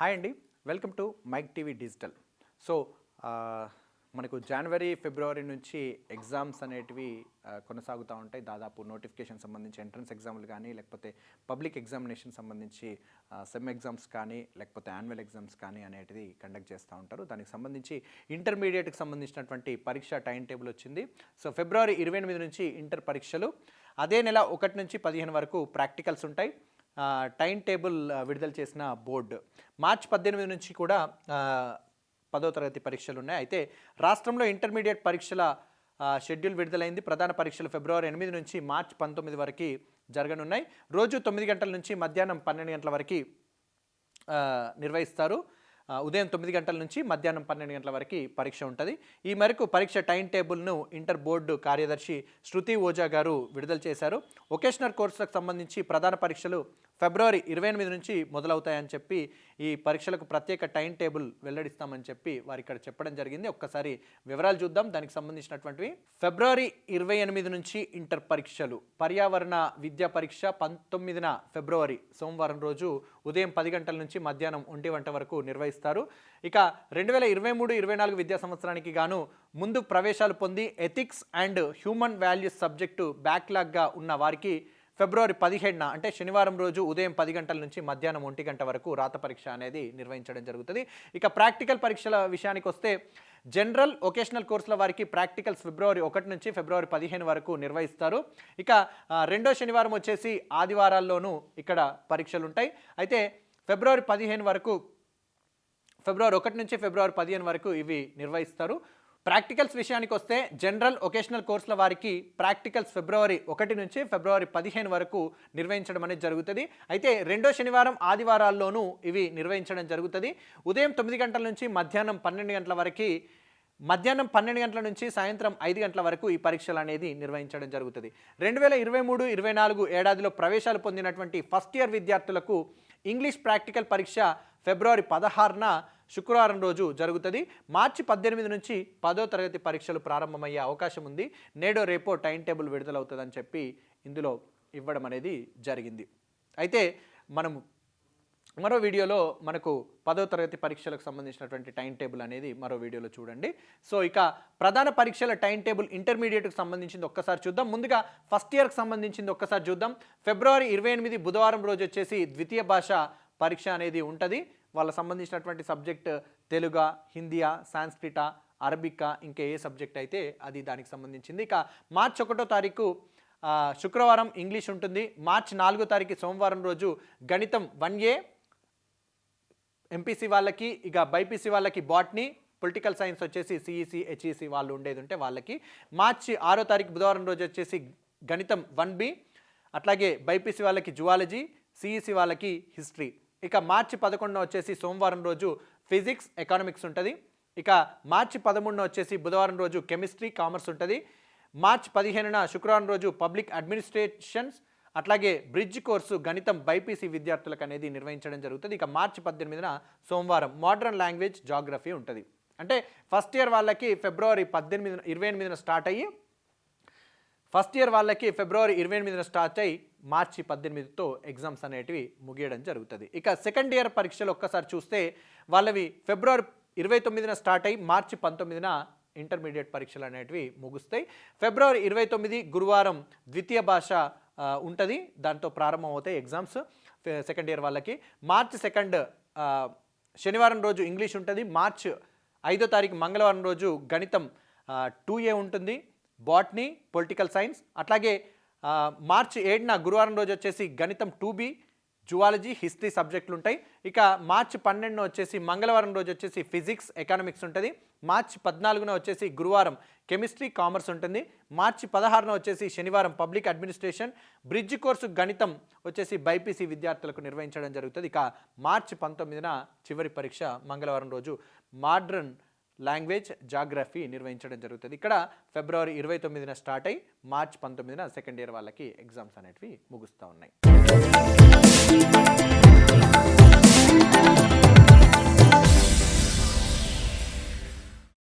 Hi అండి, welcome to Mic TV digital. So మనకు జనవరి ఫిబ్రవరి నుంచి ఎగ్జామ్స్ అనేటివి కొనసాగుతూ ఉంటాయి. దాదాపు నోటిఫికేషన్ సంబంధించి ఎంట్రన్స్ ఎగ్జామ్లు కానీ, లేకపోతే పబ్లిక్ ఎగ్జామినేషన్ సంబంధించి సెమ్ ఎగ్జామ్స్ కానీ, లేకపోతే యాన్యువల్ ఎగ్జామ్స్ కానీ అనేటిది కండక్ట్ చేస్తూ ఉంటారు. దానికి సంబంధించి ఇంటర్మీడియట్కి సంబంధించినటువంటి పరీక్ష టైం టేబుల్ వచ్చింది. సో ఫిబ్రవరి 28 నుంచి ఇంటర్ పరీక్షలు, అదే నెల 1 నుంచి 15 వరకు ప్రాక్టికల్స్ ఉంటాయి. టైం టేబుల్ విడుదల చేసిన బోర్డు మార్చి 18 నుంచి కూడా 10వ తరగతి పరీక్షలు ఉన్నాయి. అయితే రాష్ట్రంలో ఇంటర్మీడియట్ పరీక్షల షెడ్యూల్ విడుదలైంది. ప్రధాన పరీక్షలు ఫిబ్రవరి 8 నుంచి మార్చి 19 వరకు జరగనున్నాయి. రోజు 9 గంటల నుంచి మధ్యాహ్నం 12 గంటల వరకు నిర్వహిస్తారు. ఉదయం 9 గంటల నుంచి మధ్యాహ్నం 12 గంటల వరకు పరీక్ష ఉంటుంది. ఈ మేరకు పరీక్ష టైం టేబుల్ను ఇంటర్ బోర్డు కార్యదర్శి శృతి ఓజా గారు విడుదల చేశారు. వొకేషనల్ కోర్సులకు సంబంధించి ప్రధాన పరీక్షలు ఫిబ్రవరి 28 నుంచి మొదలవుతాయని చెప్పి, ఈ పరీక్షలకు ప్రత్యేక టైం టేబుల్ వెల్లడిస్తామని చెప్పి వారు ఇక్కడ చెప్పడం జరిగింది. ఒక్కసారి వివరాలు చూద్దాం దానికి సంబంధించినటువంటివి. ఫిబ్రవరి 28 నుంచి ఇంటర్ పరీక్షలు. పర్యావరణ విద్యా పరీక్ష 19న ఫిబ్రవరి సోమవారం రోజు ఉదయం 10 గంటల నుంచి మధ్యాహ్నం 1 గంట వరకు నిర్వహిస్తారు. ఇక 2023-24 విద్యా సంవత్సరానికి గాను ముందు ప్రవేశాలు పొంది ethics and human values subject బ్యాక్లాగ్గా ఉన్న వారికి ఫిబ్రవరి 17న అంటే శనివారం రోజు ఉదయం 10 గంటల నుంచి మధ్యాహ్నం 1 గంట వరకు రాత పరీక్ష అనేది నిర్వహించడం జరుగుతుంది. ఇక ప్రాక్టికల్ పరీక్షల విషయానికి వస్తే జనరల్ వొకేషనల్ కోర్సుల వారికి ప్రాక్టికల్స్ ఫిబ్రవరి 1 నుంచి ఫిబ్రవరి 15 వరకు నిర్వహిస్తారు. ఇక రెండో శనివారం వచ్చేసి ఆదివారాల్లోనూ ఇక్కడ పరీక్షలు ఉంటాయి. అయితే ఫిబ్రవరి 15 వరకు, ఫిబ్రవరి 1 నుంచి ఫిబ్రవరి 15 వరకు ఇవి నిర్వహిస్తారు. ప్రాక్టికల్స్ విషయానికి వస్తే జనరల్ వొకేషనల్ కోర్సుల వారికి ప్రాక్టికల్స్ ఫిబ్రవరి 1 నుంచి ఫిబ్రవరి 15 వరకు నిర్వహించడం అనేది జరుగుతుంది. అయితే రెండో శనివారం ఆదివారాల్లోనూ ఇవి నిర్వహించడం జరుగుతుంది. ఉదయం 9 గంటల నుంచి మధ్యాహ్నం 12 గంటల వరకు, మధ్యాహ్నం 12 గంటల నుంచి సాయంత్రం 5 గంటల వరకు ఈ పరీక్షలు అనేది నిర్వహించడం జరుగుతుంది. 2023-24 ఏడాదిలో ప్రవేశాలు పొందినటువంటి ఫస్ట్ ఇయర్ విద్యార్థులకు ఇంగ్లీష్ ప్రాక్టికల్ పరీక్ష ఫిబ్రవరి 16న శుక్రవారం రోజు జరుగుతుంది. మార్చి 18 నుంచి 10వ తరగతి పరీక్షలు ప్రారంభమయ్యే అవకాశం ఉంది. నేడో రేపో టైం టేబుల్ విడుదలవుతుందని చెప్పి ఇందులో ఇవ్వడం అనేది జరిగింది. అయితే మనము మరో వీడియోలో మనకు 10వ తరగతి పరీక్షలకు సంబంధించినటువంటి టైం టేబుల్ అనేది మరో వీడియోలో చూడండి. సో ఇక ప్రధాన పరీక్షల టైం టేబుల్ ఇంటర్మీడియట్కి సంబంధించింది ఒక్కసారి చూద్దాం. ముందుగా ఫస్ట్ ఇయర్కి సంబంధించింది ఒక్కసారి చూద్దాం. ఫిబ్రవరి 28 బుధవారం రోజు వచ్చేసి ద్వితీయ భాష పరీక్ష అనేది ఉంటుంది. వాళ్ళకి సంబంధించినటువంటి సబ్జెక్ట్ తెలుగా, హిందీయా, సాంస్క్రిటా, అరబికా, ఇంకా ఏ సబ్జెక్ట్ అయితే అది దానికి సంబంధించింది. ఇక మార్చి 1వ తారీఖు శుక్రవారం ఇంగ్లీష్ ఉంటుంది. మార్చి 4వ తారీఖు సోమవారం రోజు గణితం 1A ఎంపీసీ వాళ్ళకి, ఇక బైపీసీ వాళ్ళకి బాట్నీ, పొలిటికల్ సైన్స్ వచ్చేసి సిఈసి, హెచ్ఈసి వాళ్ళు ఉండేది ఉంటే వాళ్ళకి. మార్చి 6వ తారీఖు బుధవారం రోజు వచ్చేసి గణితం 1B, అట్లాగే బైపీసీ వాళ్ళకి జువాలజీ, సిఈసి వాళ్ళకి హిస్టరీ. ఇక మార్చి 11న వచ్చేసి సోమవారం రోజు ఫిజిక్స్, ఎకనామిక్స్ ఉంటుంది. ఇక మార్చి 13న వచ్చేసి బుధవారం రోజు కెమిస్ట్రీ, కామర్స్ ఉంటుంది. మార్చి 15న శుక్రవారం రోజు పబ్లిక్ అడ్మినిస్ట్రేషన్స్, అట్లాగే బ్రిడ్జ్ కోర్సు గణితం బైపీసీ విద్యార్థులకు అనేది నిర్వహించడం జరుగుతుంది. ఇక మార్చి 18న సోమవారం మోడర్న్ లాంగ్వేజ్, జాగ్రఫీ ఉంటుంది. అంటే ఫస్ట్ ఇయర్ వాళ్ళకి ఫిబ్రవరి 28న స్టార్ట్ అయ్యి, ఫస్ట్ ఇయర్ వాళ్ళకి ఫిబ్రవరి 28న స్టార్ట్ అయ్యి మార్చి 18తో ఎగ్జామ్స్ అనేటివి ముగియడం జరుగుతుంది. ఇక సెకండ్ ఇయర్ పరీక్షలు ఒక్కసారి చూస్తే వాళ్ళవి ఫిబ్రవరి 29న స్టార్ట్ అయ్యి మార్చి 19న ఇంటర్మీడియట్ పరీక్షలు అనేటివి ముగుస్తాయి. ఫిబ్రవరి 29 గురువారం ద్వితీయ భాష ఉంటుంది, దాంతో ప్రారంభం అవుతాయి ఎగ్జామ్స్ సెకండ్ ఇయర్ వాళ్ళకి. మార్చి 2 శనివారం రోజు ఇంగ్లీష్ ఉంటుంది. మార్చి 5వ తారీఖు మంగళవారం రోజు గణితం 2A ఉంటుంది, బాట్నీ, పొలిటికల్ సైన్స్. అట్లాగే మార్చి 7న గురువారం రోజు వచ్చేసి గణితం 2B, జువాలజీ, హిస్టరీ సబ్జెక్టులు ఉంటాయి. ఇక మార్చి 12న వచ్చేసి మంగళవారం రోజు వచ్చేసి ఫిజిక్స్, ఎకనామిక్స్ ఉంటుంది. మార్చి 14న వచ్చేసి గురువారం కెమిస్ట్రీ, కామర్స్ ఉంటుంది. మార్చి 16న వచ్చేసి శనివారం పబ్లిక్ అడ్మినిస్ట్రేషన్, బ్రిడ్జ్ కోర్సు గణితం వచ్చేసి బైపీసీ విద్యార్థులకు నిర్వహించడం జరుగుతుంది. ఇక మార్చి 19న చివరి పరీక్ష మంగళవారం రోజు మోడర్న్ లాంగ్వేజ్, జాగ్రఫీ నిర్వహించడం జరుగుతుంది. ఇక్కడ ఫిబ్రవరి 29న స్టార్ట్ అయ్యి మార్చి 19న సెకండ్ ఇయర్ వాళ్ళకి ఎగ్జామ్స్ అనేటివి ముగుస్తూ ఉన్నాయి.